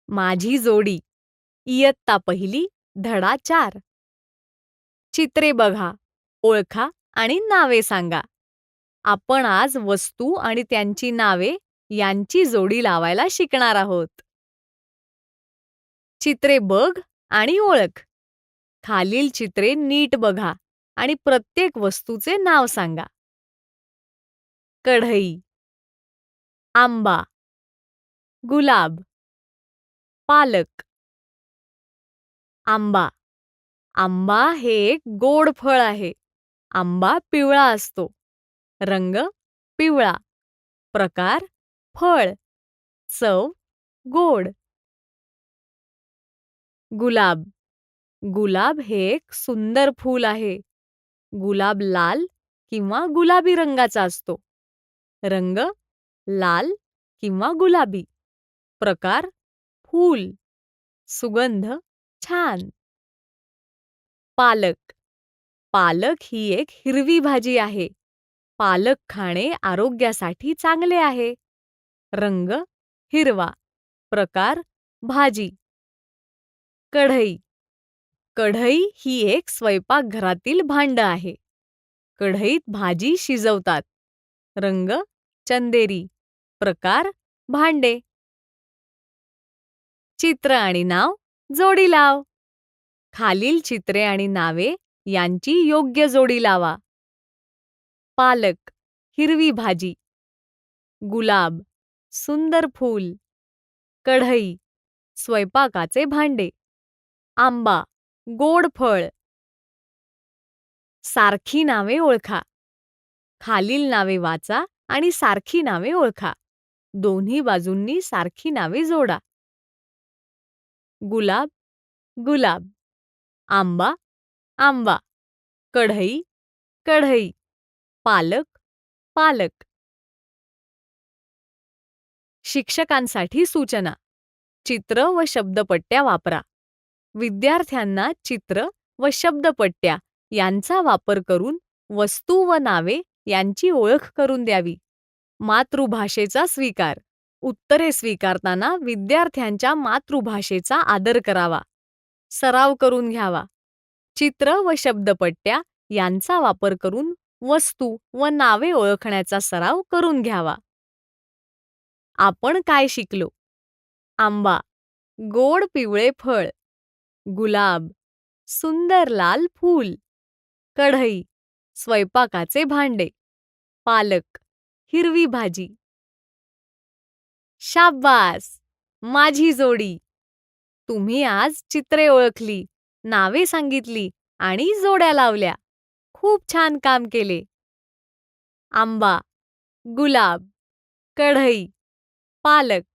माझी जोडी. इयत्ता पहिली, धडा 4. चित्रे बघा, ओळखा आणि नावे सांगा. आपण आज वस्तू आणि त्यांची नावे यांची जोडी लावायला शिकणार आहोत. चित्रे बघ आणि ओळख. खालील चित्रे नीट बघा आणि प्रत्येक वस्तूचे नाव सांगा. कढई, आंबा, गुलाब, पालक. आंबा. आंबा हे एक गोड फळ आहे. आंबा पिवळा असतो. रंग पिवळा. प्रकार फळ. चव गोड. गुलाब. गुलाब हे एक सुंदर फूल आहे. गुलाब लाल किंवा गुलाबी रंगाचा असतो. रंग लाल किंवा गुलाबी. प्रकार फूल. सुगंध छान. पालक. पालक ही एक हिरवी भाजी आहे. पालक खाणे आरोग्यासाठी चांगले आहे. रंग हिरवा. प्रकार भाजी. कढई. कढई ही एक स्वयंपाकघरातील भांड आहे. कढईत भाजी शिजवतात. रंग चंदेरी. प्रकार भांडे. चित्र आणि नाव जोडी लाव. खालील चित्रे आणि नावे यांची योग्य जोडी लावा. पालक, हिरवी भाजी. गुलाब, सुंदर फूल. कढई, स्वयंपाकाचे भांडे. आंबा, गोड फळ. सारखी नावे ओळखा. खालील नावे वाचा आणि सारखी नावे ओळखा. दोन्ही बाजूंनी सारखी नावे जोडा. गुलाब, गुलाब. आंबा, आंबा. कढई, कढई. पालक, पालक. शिक्षकांसाठी सूचना. चित्र व शब्दपट्ट्या वापरा. विद्यार्थ्यांना चित्र व शब्दपट्ट्या यांचा वापर करून वस्तू व नावे यांची ओळख करून द्यावी. मातृभाषेचा स्वीकार. उत्तरे स्वीकारताना विद्यार्थ्यांच्या मातृभाषेचा आदर करावा. सराव करून घ्यावा. चित्र व शब्दपट्ट्या यांचा वापर करून वस्तू व नावे ओळखण्याचा सराव करून घ्यावा. आपण काय शिकलो? आंबा, गोड पिवळे फळ. गुलाब, सुंदर लाल फूल. कढई, स्वयंपाकाचे भांडे. पालक, हिरवी भाजी. शाब्बास, माझी जोडी. तुम्ही आज चित्रे ओळखली, नावे सांगितली आणि जोड्या लावल्या. खूप छान काम केले. आंबा, गुलाब, कढई, पालक,